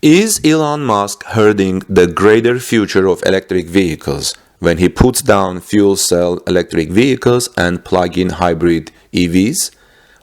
Is Elon Musk hurting the greater future of electric vehicles when he puts down fuel cell electric vehicles and plug-in hybrid EVs?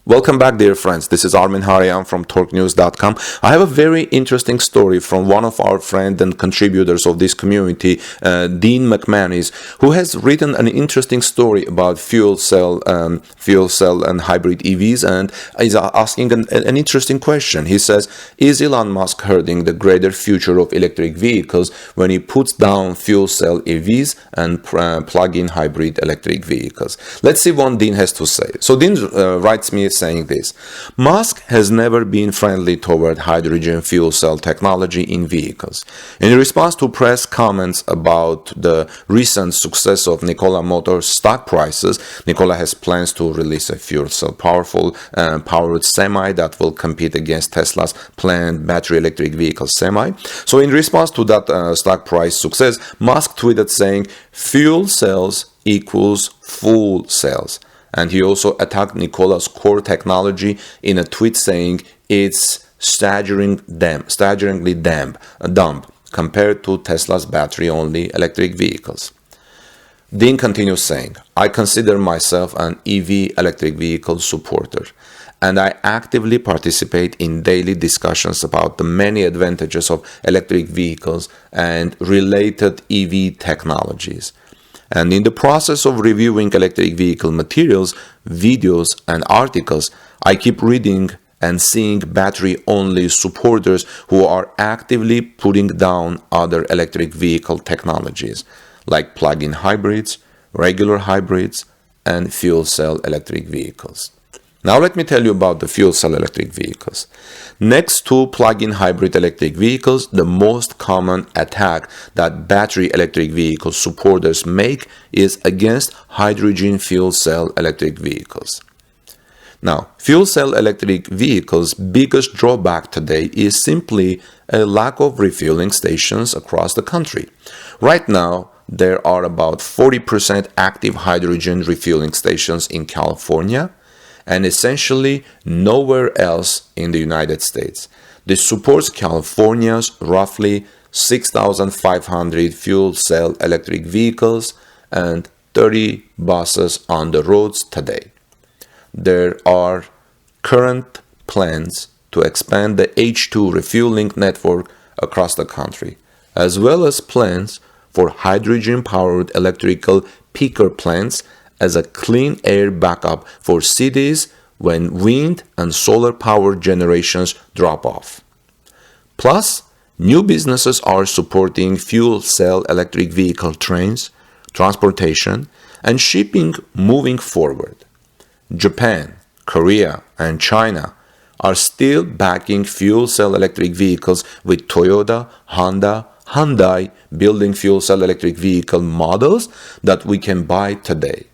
Welcome back, dear friends. This is Armin Harian from TorqueNews.com. I have a very interesting story from one of our friends and contributors of this community, Dean McManus, who has written an interesting story about fuel cell and hybrid EVs, and is asking an interesting question. He says, is Elon Musk hurting the greater future of electric vehicles when he puts down fuel cell EVs and plug-in hybrid electric vehicles? Let's see what Dean has to say. So Dean writes me saying this: Musk has never been friendly toward hydrogen fuel cell technology in vehicles. In response to press comments about the recent success of Nikola Motors stock prices, Nikola has plans to release a fuel cell powered semi that will compete against Tesla's planned battery electric vehicle semi. So in response to that stock price success, Musk tweeted saying, "Fuel cells equals full cells." And he also attacked Nikola's core technology in a tweet saying it's staggeringly dumb compared to Tesla's battery-only electric vehicles. Dean continues saying, "I consider myself an EV electric vehicle supporter, and I actively participate in daily discussions about the many advantages of electric vehicles and related EV technologies. And in the process of reviewing electric vehicle materials, videos, and articles, I keep reading and seeing battery-only supporters who are actively putting down other electric vehicle technologies, like plug-in hybrids, regular hybrids, and fuel cell electric vehicles." Now let me tell you about the fuel cell electric vehicles. Next to plug-in hybrid electric vehicles, the most common attack that battery electric vehicle supporters make is against hydrogen fuel cell electric vehicles. Now, fuel cell electric vehicles' biggest drawback today is simply a lack of refueling stations across the country. Right now, there are about 40% active hydrogen refueling stations in California, and essentially nowhere else in the United States. This supports California's roughly 6,500 fuel cell electric vehicles and 30 buses on the roads today. There are current plans to expand the H2 refueling network across the country, as well as plans for hydrogen-powered electrical peaker plants as a clean air backup for cities when wind and solar power generations drop off. Plus, new businesses are supporting fuel cell electric vehicle trains, transportation, and shipping moving forward. Japan, Korea, and China are still backing fuel cell electric vehicles, with Toyota, Honda, Hyundai building fuel cell electric vehicle models that we can buy today.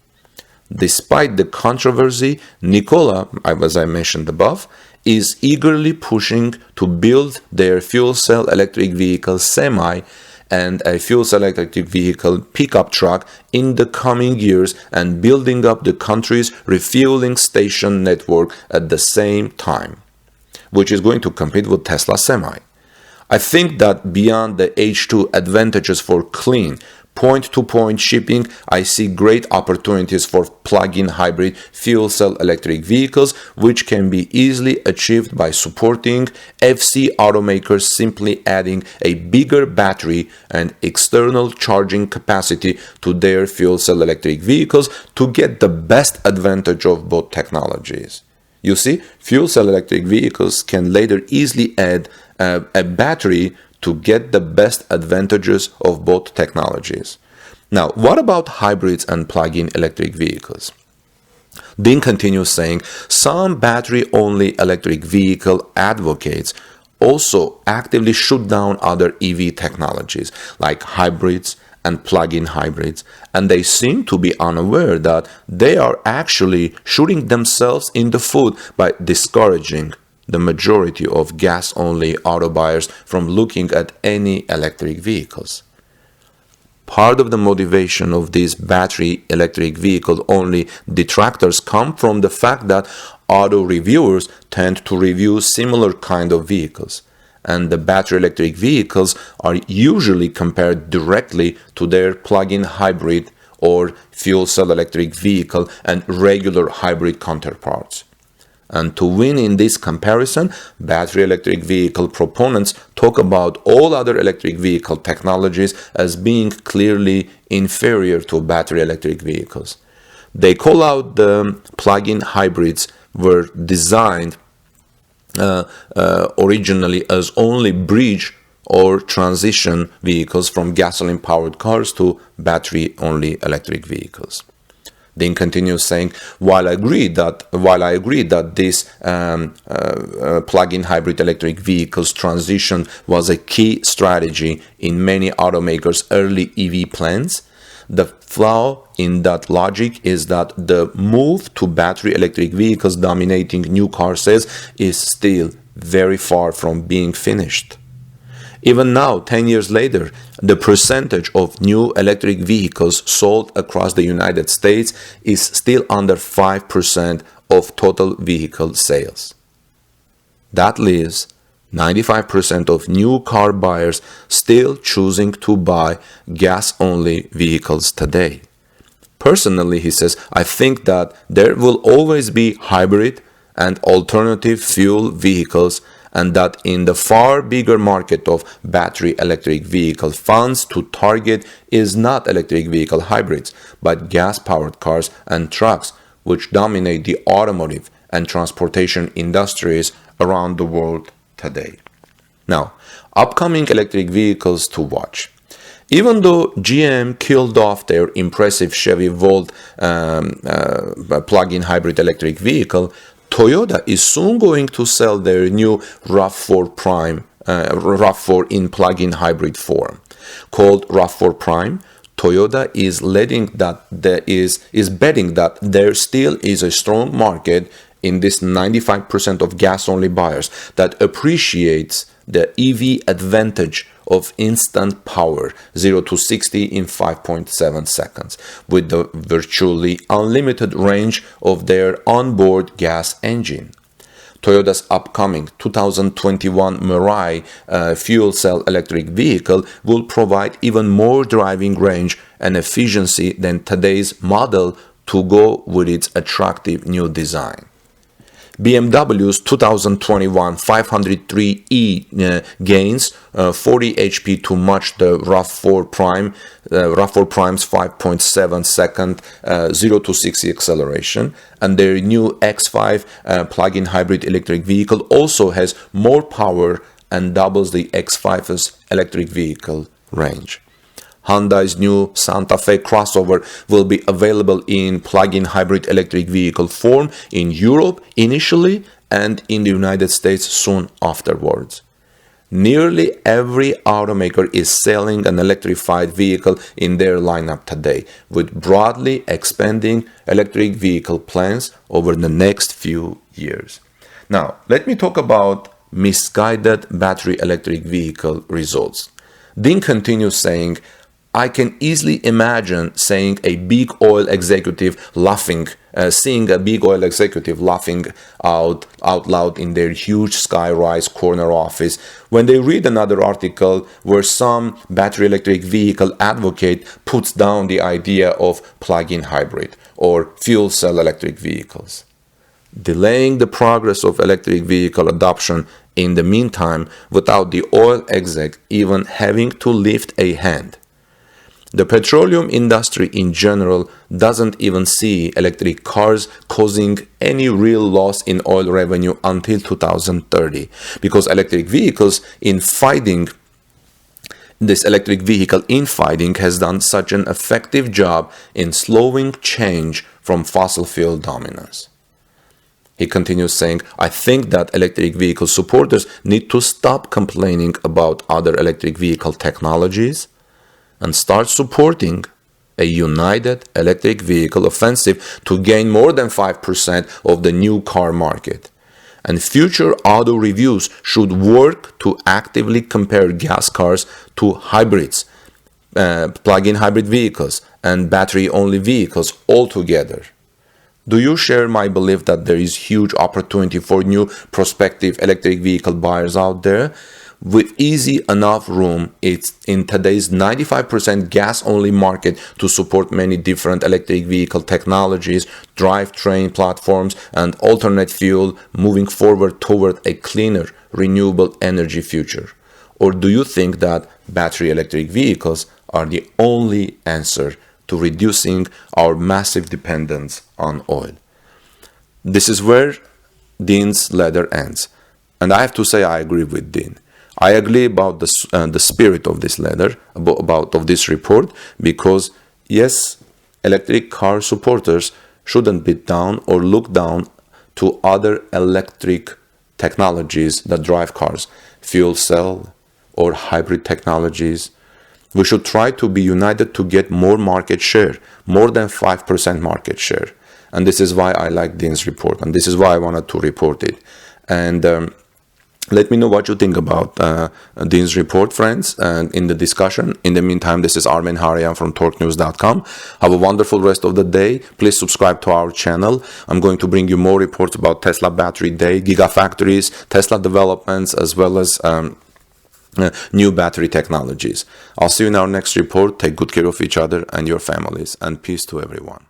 Despite the controversy, Nikola, as I mentioned above, is eagerly pushing to build their fuel cell electric vehicle semi and a fuel cell electric vehicle pickup truck in the coming years, and building up the country's refueling station network at the same time, which is going to compete with Tesla semi. I think that beyond the H2 advantages for clean, point-to-point shipping, I see great opportunities for plug-in hybrid fuel cell electric vehicles, which can be easily achieved by supporting FC automakers simply adding a bigger battery and external charging capacity to their fuel cell electric vehicles to get the best advantage of both technologies. You see, fuel cell electric vehicles can later easily add a battery to get the best advantages of both technologies. Now, what about hybrids and plug-in electric vehicles? Dean continues saying, some battery-only electric vehicle advocates also actively shoot down other EV technologies like hybrids and plug-in hybrids, and they seem to be unaware that they are actually shooting themselves in the foot by discouraging the majority of gas-only auto buyers from looking at any electric vehicles. Part of the motivation of these battery electric vehicle-only detractors come from the fact that auto reviewers tend to review similar kind of vehicles, and the battery electric vehicles are usually compared directly to their plug-in hybrid or fuel cell electric vehicle and regular hybrid counterparts. And to win in this comparison, battery electric vehicle proponents talk about all other electric vehicle technologies as being clearly inferior to battery electric vehicles. They call out the plug-in hybrids were designed originally as only bridge or transition vehicles from gasoline-powered cars to battery-only electric vehicles. Dean continues saying, while I agree that this plug-in hybrid electric vehicles transition was a key strategy in many automakers' early EV plans, the flaw in that logic is that the move to battery electric vehicles dominating new car sales is still very far from being finished. Even now, 10 years later, the percentage of new electric vehicles sold across the United States is still under 5% of total vehicle sales. That leaves 95% of new car buyers still choosing to buy gas-only vehicles today. Personally, he says, I think that there will always be hybrid and alternative fuel vehicles, and that in the far bigger market of battery electric vehicle funds to target is not electric vehicle hybrids, but gas-powered cars and trucks, which dominate the automotive and transportation industries around the world today. Now, upcoming electric vehicles to watch. Even though GM killed off their impressive Chevy Volt plug-in hybrid electric vehicle, Toyota is soon going to sell their new RAV4 in plug-in hybrid form. Called RAV4 Prime, Toyota is betting that there still is a strong market in this 95% of gas-only buyers that appreciates the EV advantage of instant power, 0 to 60 in 5.7 seconds, with the virtually unlimited range of their onboard gas engine. Toyota's upcoming 2021 Mirai fuel cell electric vehicle will provide even more driving range and efficiency than today's model to go with its attractive new design. BMW's 2021 503e gains 40 HP to match the RAV4 Prime's 5.7 second 0 to 60 acceleration, and their new X5 plug-in hybrid electric vehicle also has more power and doubles the X5's electric vehicle range. Hyundai's new Santa Fe crossover will be available in plug-in hybrid electric vehicle form in Europe initially and in the United States soon afterwards. Nearly every automaker is selling an electrified vehicle in their lineup today, with broadly expanding electric vehicle plans over the next few years. Now, let me talk about misguided battery electric vehicle results. Dean continues saying, I can easily imagine seeing a big oil executive laughing out loud in their huge skyrise corner office when they read another article where some battery electric vehicle advocate puts down the idea of plug-in hybrid or fuel cell electric vehicles, delaying the progress of electric vehicle adoption in the meantime without the oil exec even having to lift a hand. The petroleum industry in general doesn't even see electric cars causing any real loss in oil revenue until 2030, because electric vehicle infighting has done such an effective job in slowing change from fossil fuel dominance. He continues saying, I think that electric vehicle supporters need to stop complaining about other electric vehicle technologies and start supporting a united electric vehicle offensive to gain more than 5% of the new car market. And future auto reviews should work to actively compare gas cars to hybrids, plug-in hybrid vehicles, and battery-only vehicles altogether. Do you share my belief that there is huge opportunity for new prospective electric vehicle buyers out there? with easy enough room it's in today's 95% gas-only market to support many different electric vehicle technologies, drivetrain platforms, and alternate fuel moving forward toward a cleaner, renewable energy future? Or do you think that battery electric vehicles are the only answer to reducing our massive dependence on oil? This is where Dean's letter ends. And I have to say I agree with Dean. I agree about the spirit of this letter, of this report, because yes, electric car supporters shouldn't be down or look down to other electric technologies that drive cars, fuel cell or hybrid technologies. We should try to be united to get more market share, more than 5% market share. And this is why I like Dean's report, and this is why I wanted to report it. And let me know what you think about Dean's report, friends, and in the discussion. In the meantime, this is Armen Harian from TorqueNews.com. Have a wonderful rest of the day. Please subscribe to our channel. I'm going to bring you more reports about Tesla Battery Day, Gigafactories, Tesla developments, as well as new battery technologies. I'll see you in our next report. Take good care of each other and your families, and peace to everyone.